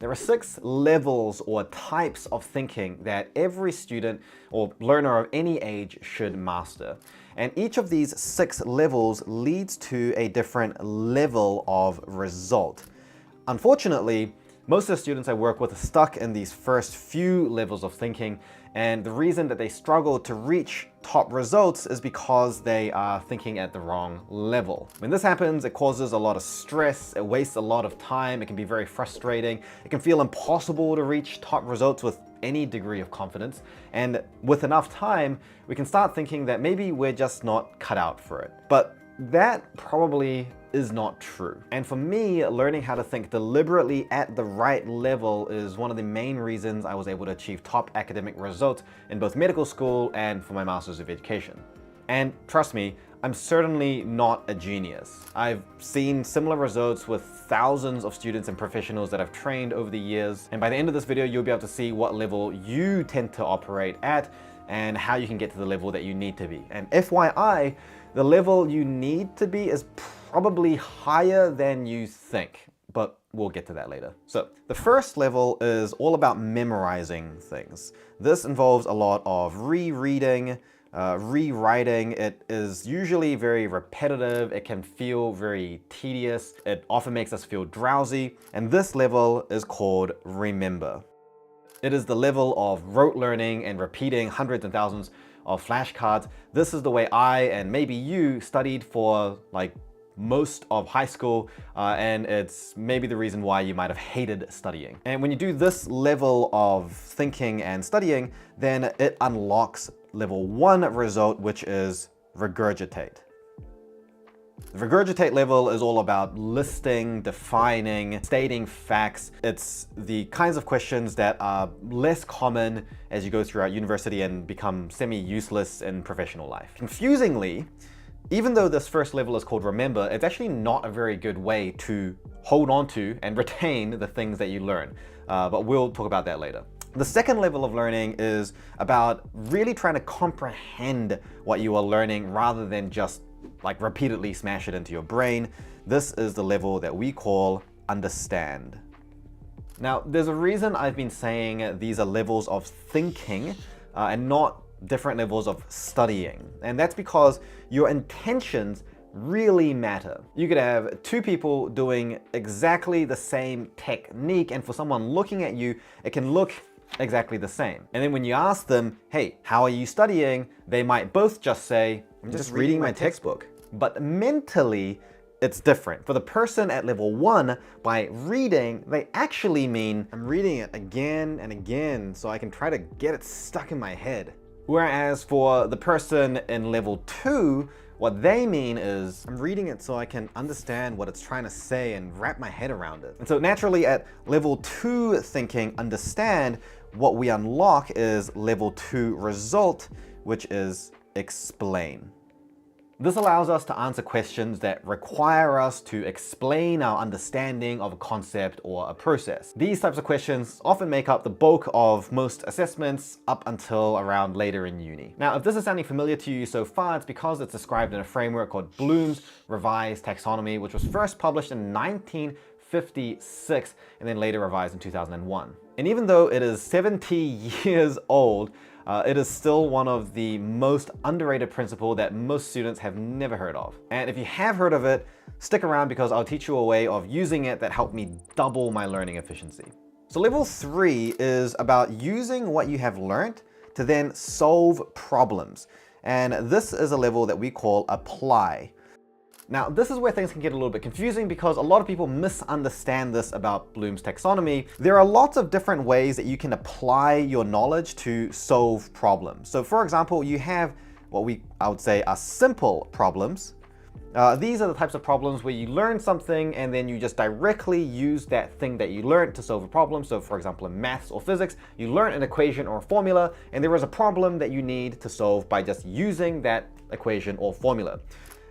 There are 6 levels or types of thinking that every student or learner of any age should master. And each of these 6 levels leads to a different level of result. Unfortunately, most of the students I work with are stuck in these first few levels of thinking, and the reason that they struggle to reach top results is because they are thinking at the wrong level. When this happens, it causes a lot of stress, it wastes a lot of time, it can be very frustrating, it can feel impossible to reach top results with any degree of confidence, and with enough time, we can start thinking that maybe we're just not cut out for it. But that probably is not true. And for me, learning how to think deliberately at the right level is one of the main reasons I was able to achieve top academic results in both medical school and for my Masters of Education. And trust me, I'm certainly not a genius. I've seen similar results with thousands of students and professionals that I've trained over the years. And by the end of this video, you'll be able to see what level you tend to operate at and how you can get to the level that you need to be. And FYI, the level you need to be is probably higher than you think, but we'll get to that later. So the first level is all about memorizing things. This involves a lot of rereading, rewriting. It is usually very repetitive. It can feel very tedious. It often makes us feel drowsy. And this level is called remember. It is the level of rote learning and repeating hundreds and thousands of flashcards. This is the way I and maybe you studied for like most of high school, and it's maybe the reason why you might have hated studying. And when you do this level of thinking and studying, then it unlocks level 1 result, which is regurgitate. The regurgitate level is all about listing, defining, stating facts. It's the kinds of questions that are less common as you go throughout university and become semi-useless in professional life. Confusingly, even though this first level is called remember, it's actually not a very good way to hold on to and retain the things that you learn. But we'll talk about that later. The second level of learning is about really trying to comprehend what you are learning rather than just like repeatedly smash it into your brain. This is the level that we call understand. Now, there's a reason I've been saying these are levels of thinking and not different levels of studying. And that's because your intentions really matter. You could have 2 people doing exactly the same technique, and for someone looking at you, it can look exactly the same. And then when you ask them, hey, how are you studying? They might both just say, I'm just reading my textbook. But mentally, it's different. For the person at level 1, by reading, they actually mean, I'm reading it again and again so I can try to get it stuck in my head. Whereas for the person in level 2, what they mean is, I'm reading it so I can understand what it's trying to say and wrap my head around it. And so naturally at level 2 thinking, understand, what we unlock is level 2 result, which is explain. This allows us to answer questions that require us to explain our understanding of a concept or a process. These types of questions often make up the bulk of most assessments up until around later in uni. Now, if this is sounding familiar to you so far, it's because it's described in a framework called Bloom's Revised Taxonomy, which was first published in 1956 and then later revised in 2001. And even though it is 70 years old, it is still one of the most underrated principles that most students have never heard of. And if you have heard of it, stick around because I'll teach you a way of using it that helped me double my learning efficiency. So level 3 is about using what you have learned to then solve problems. And this is a level that we call apply. Now, this is where things can get a little bit confusing because a lot of people misunderstand this about Bloom's taxonomy. There are lots of different ways that you can apply your knowledge to solve problems. So for example, you have what I would say are simple problems. These are the types of problems where you learn something and then you just directly use that thing that you learned to solve a problem. So for example, in maths or physics, you learn an equation or a formula, and there is a problem that you need to solve by just using that equation or formula.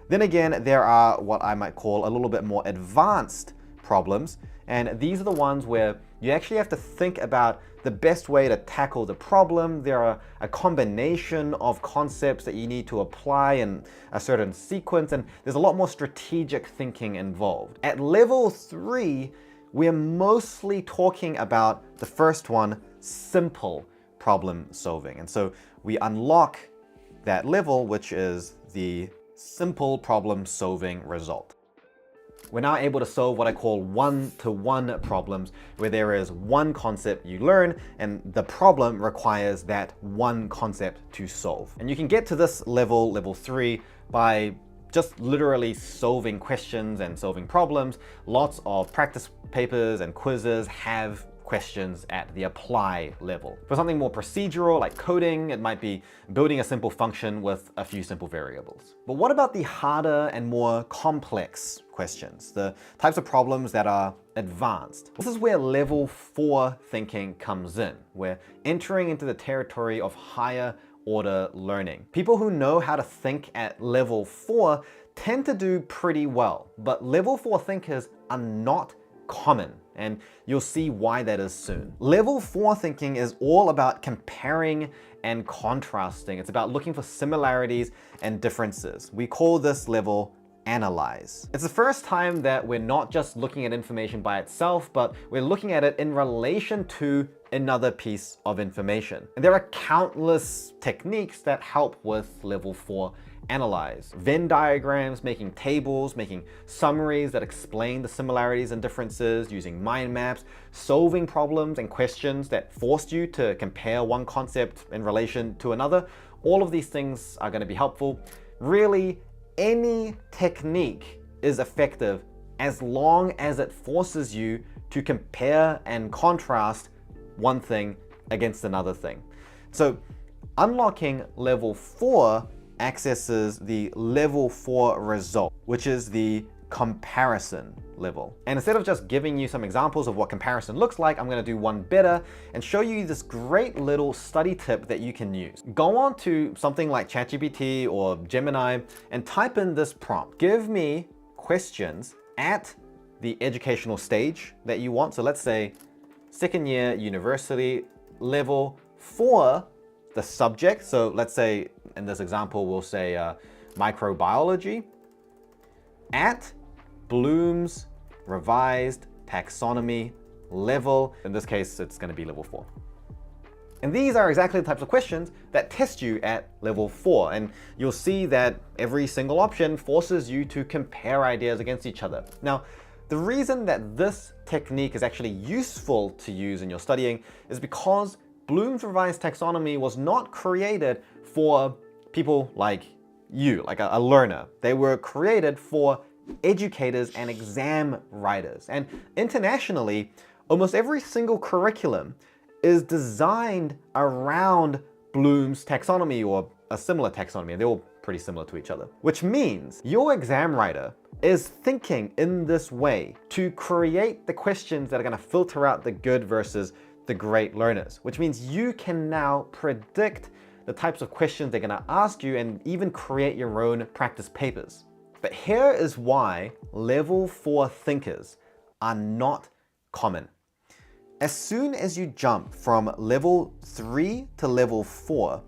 Then again, there are what I might call a little bit more advanced problems, and these are the ones where you actually have to think about the best way to tackle the problem. There are a combination of concepts that you need to apply in a certain sequence, and there's a lot more strategic thinking involved. At level 3, we're mostly talking about the first one, simple problem solving. And so we unlock that level, which is the simple problem solving result. We're now able to solve what I call one-to-one problems, where there is one concept you learn and the problem requires that one concept to solve. And you can get to this level, level 3, by just literally solving questions and solving problems. Lots of practice papers and quizzes have questions at the apply level. For something more procedural like coding, it might be building a simple function with a few simple variables. But what about the harder and more complex questions, the types of problems that are advanced? This is where level 4 thinking comes in. We're entering into the territory of higher order learning. People who know how to think at level 4 tend to do pretty well, but level 4 thinkers are not common, and you'll see why that is soon. Level 4 thinking is all about comparing and contrasting. It's about looking for similarities and differences. We call this level analyze. It's the first time that we're not just looking at information by itself, but we're looking at it in relation to another piece of information. And there are countless techniques that help with level 4 analyze. Venn diagrams, making tables, making summaries that explain the similarities and differences, using mind maps, solving problems and questions that forced you to compare one concept in relation to another. All of these things are going to be helpful. Really, any technique is effective as long as it forces you to compare and contrast one thing against another thing. So unlocking level 4 accesses the level 4 result, which is the comparison level. And instead of just giving you some examples of what comparison looks like, I'm going to do one better and show you this great little study tip that you can use. Go on to something like ChatGPT or Gemini and type in this prompt. Give me questions at the educational stage that you want. So let's say second year university level for the subject. So let's say in this example, we'll say microbiology at Bloom's revised taxonomy level. In this case, it's going to be level 4. And these are exactly the types of questions that test you at level 4. And you'll see that every single option forces you to compare ideas against each other. Now, the reason that this technique is actually useful to use in your studying is because Bloom's revised taxonomy was not created for people like you, like a learner. They were created for educators and exam writers. And internationally, almost every single curriculum is designed around Bloom's taxonomy or a similar taxonomy. They're all pretty similar to each other, which means your exam writer is thinking in this way to create the questions that are going to filter out the good versus the great learners, which means you can now predict the types of questions they're going to ask you and even create your own practice papers. But here is why level 4 thinkers are not common. As soon as you jump from level 3 to level 4,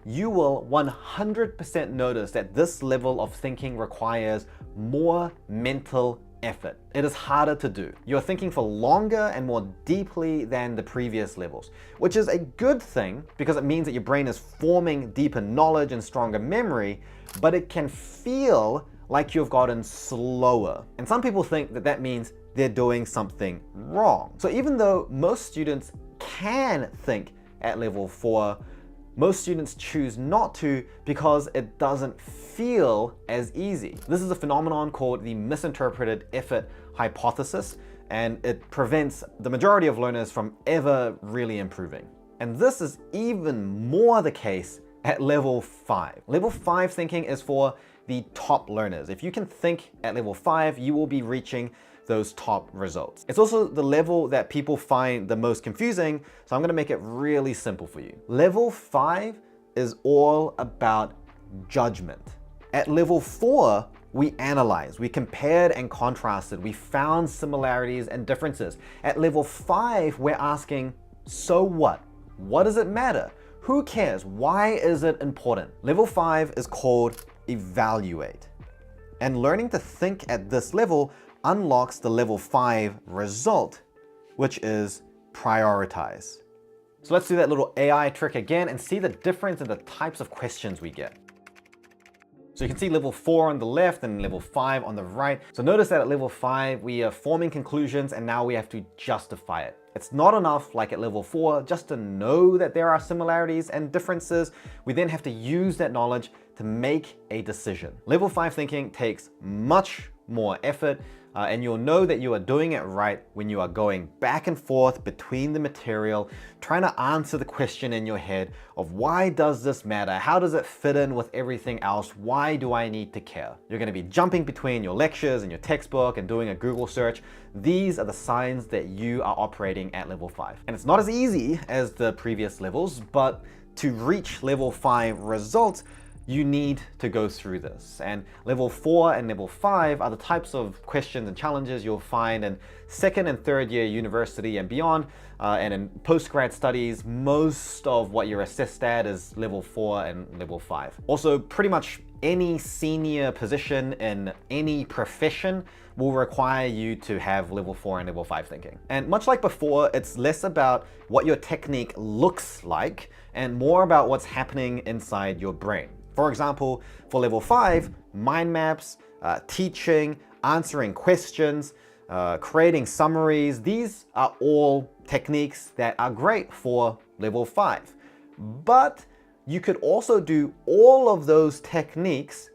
you will 100% notice that this level of thinking requires more mental effort. It is harder to do. You're thinking for longer and more deeply than the previous levels, which is a good thing because it means that your brain is forming deeper knowledge and stronger memory, but it can feel like you've gotten slower. And some people think that that means they're doing something wrong. So even though most students can think at level 4, most students choose not to because it doesn't feel as easy. This is a phenomenon called the misinterpreted effort hypothesis, and it prevents the majority of learners from ever really improving. And this is even more the case at level 5. Level 5 thinking is for the top learners. If you can think at level 5, you will be reaching those top results. It's also the level that people find the most confusing, so I'm going to make it really simple for you. Level 5 is all about judgment. At level 4, we analyzed, we compared and contrasted, we found similarities and differences. At level 5, we're asking, so what? What does it matter? Who cares? Why is it important? Level 5 is called evaluate. And learning to think at this level unlocks the level 5 result which is prioritize. So let's do that little AI trick again and see the difference in the types of questions we get. So you can see level 4 on the left and level 5 on the right. So notice that at level 5, we are forming conclusions and now we have to justify it. It's not enough, like at level 4, just to know that there are similarities and differences. We then have to use that knowledge to make a decision. Level 5 thinking takes much more effort, and you'll know that you are doing it right when you are going back and forth between the material, trying to answer the question in your head of why does this matter? How does it fit in with everything else? Why do I need to care? You're going to be jumping between your lectures and your textbook and doing a Google search. These are the signs that you are operating at level 5. And it's not as easy as the previous levels, but to reach level 5 results, you need to go through this. And level 4 and level 5 are the types of questions and challenges you'll find in second and third year university and beyond. And in postgrad studies, most of what you're assessed at is level 4 and level 5. Also, pretty much any senior position in any profession will require you to have level 4 and level 5 thinking. And much like before, it's less about what your technique looks like and more about what's happening inside your brain. For example, for level 5, mind maps, teaching, answering questions, creating summaries, these are all techniques that are great for level 5. But you could also do all of those techniques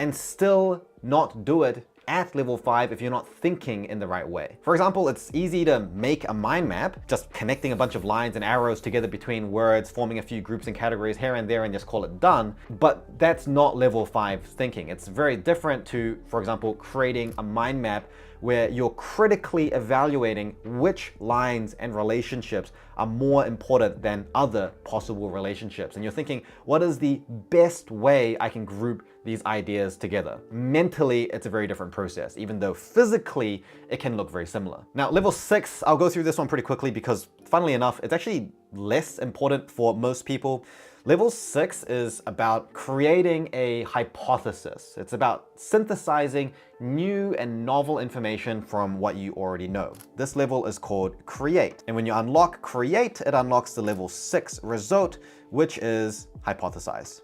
and still not do it at level 5 if you're not thinking in the right way. For example, it's easy to make a mind map, just connecting a bunch of lines and arrows together between words, forming a few groups and categories here and there and just call it done. But that's not level 5 thinking. It's very different to, for example, creating a mind map where you're critically evaluating which lines and relationships are more important than other possible relationships. And you're thinking, what is the best way I can group these ideas together? Mentally, it's a very different process, even though physically it can look very similar. Now, level 6, I'll go through this one pretty quickly because funnily enough, it's actually less important for most people. Level 6 is about creating a hypothesis. It's about synthesizing new and novel information from what you already know. This level is called Create. And when you unlock Create, it unlocks the level 6 result, which is Hypothesize.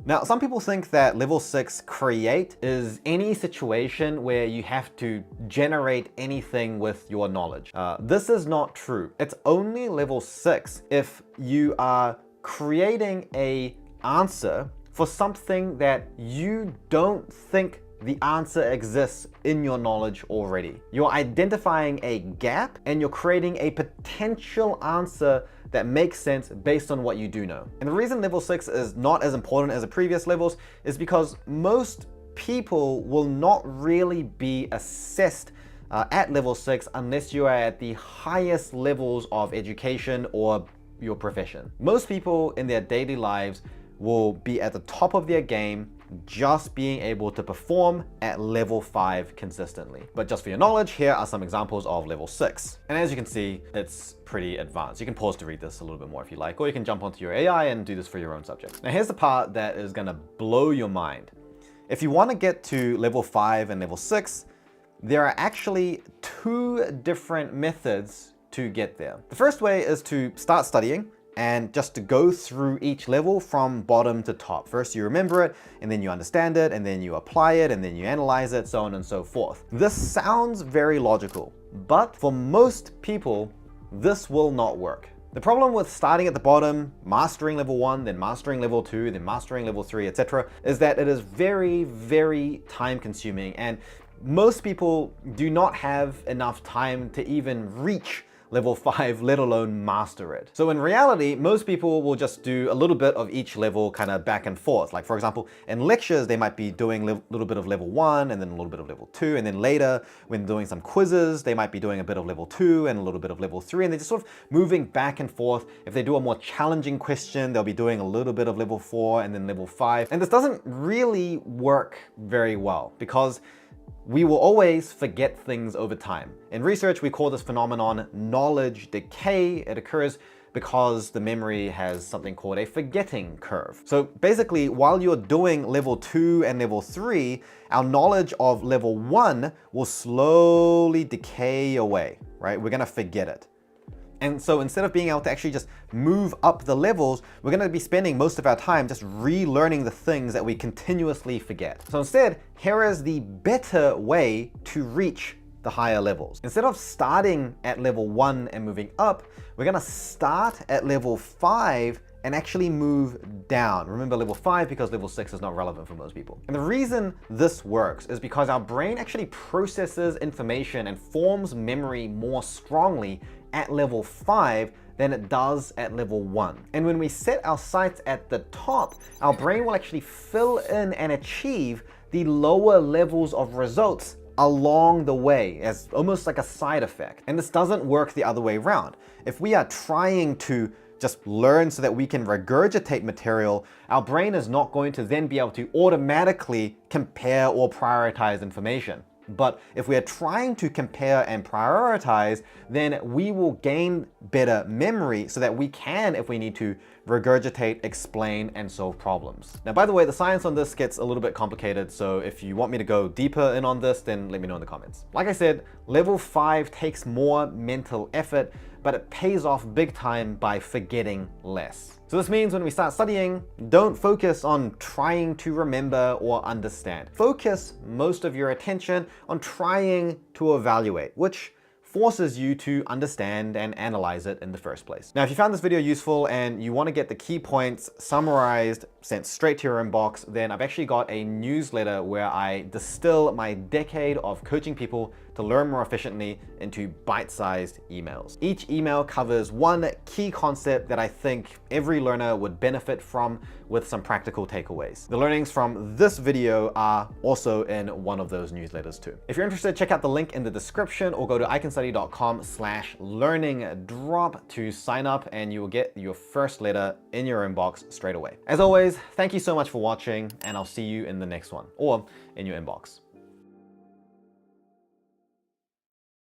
Now, some people think that level 6 Create is any situation where you have to generate anything with your knowledge. This is not true. It's only level 6 if you are creating an answer for something that you don't think the answer exists in your knowledge already. You're identifying a gap and you're creating a potential answer that makes sense based on what you do know. And the reason level 6 is not as important as the previous levels is because most people will not really be assessed at level 6 unless you are at the highest levels of education or your profession. Most people in their daily lives will be at the top of their game just being able to perform at level 5 consistently. But just for your knowledge, here are some examples of level 6. And as you can see, it's pretty advanced. You can pause to read this a little bit more if you like, or you can jump onto your AI and do this for your own subject. Now here's the part that is gonna blow your mind. If you wanna get to level 5 and level 6, there are actually 2 different methods to get there. The first way is to start studying and just to go through each level from bottom to top. First you remember it, and then you understand it, and then you apply it, and then you analyze it, so on and so forth. This sounds very logical, but for most people, this will not work. The problem with starting at the bottom, mastering level 1, then mastering level 2, then mastering level 3, etc., is that it is very, very time consuming, and most people do not have enough time to even reach level 5, let alone master it. So in reality, most people will just do a little bit of each level kind of back and forth. Like for example, in lectures, they might be doing a little bit of level 1 and then a little bit of level 2. And then later, when doing some quizzes, they might be doing a bit of level 2 and a little bit of level 3. And they're just sort of moving back and forth. If they do a more challenging question, they'll be doing a little bit of level 4 and then level 5. And this doesn't really work very well because we will always forget things over time. In research, we call this phenomenon knowledge decay. It occurs because the memory has something called a forgetting curve. So basically, while you're doing level 2 and level 3, our knowledge of level 1 will slowly decay away, right? We're gonna forget it. And so instead of being able to actually just move up the levels, we're going to be spending most of our time just relearning the things that we continuously forget. So instead, here is the better way to reach the higher levels. Instead of starting at level 1 and moving up, we're going to start at level 5 and actually move down. Remember level 5 because level 6 is not relevant for most people. And the reason this works is because our brain actually processes information and forms memory more strongly at level 5 than it does at level 1. And when we set our sights at the top, our brain will actually fill in and achieve the lower levels of results along the way as almost like a side effect. And this doesn't work the other way around. If we are trying to just learn so that we can regurgitate material, our brain is not going to then be able to automatically compare or prioritize information. But if we are trying to compare and prioritize, then we will gain better memory so that we can, if we need to, regurgitate, explain, and solve problems. Now, by the way, the science on this gets a little bit complicated, so if you want me to go deeper in on this, then let me know in the comments. Like I said, level 5 takes more mental effort, but it pays off big time by forgetting less. So this means when we start studying, don't focus on trying to remember or understand. Focus most of your attention on trying to evaluate, which forces you to understand and analyze it in the first place. Now, if you found this video useful and you want to get the key points summarized, sent straight to your inbox, then I've actually got a newsletter where I distill my decade of coaching people to learn more efficiently into bite-sized emails. Each email covers one key concept that I think every learner would benefit from with some practical takeaways. The learnings from this video are also in one of those newsletters too. If you're interested, check out the link in the description or go to iconstudy.com/learningdrop to sign up and you will get your first letter in your inbox straight away. As always, thank you so much for watching and I'll see you in the next one or in your inbox.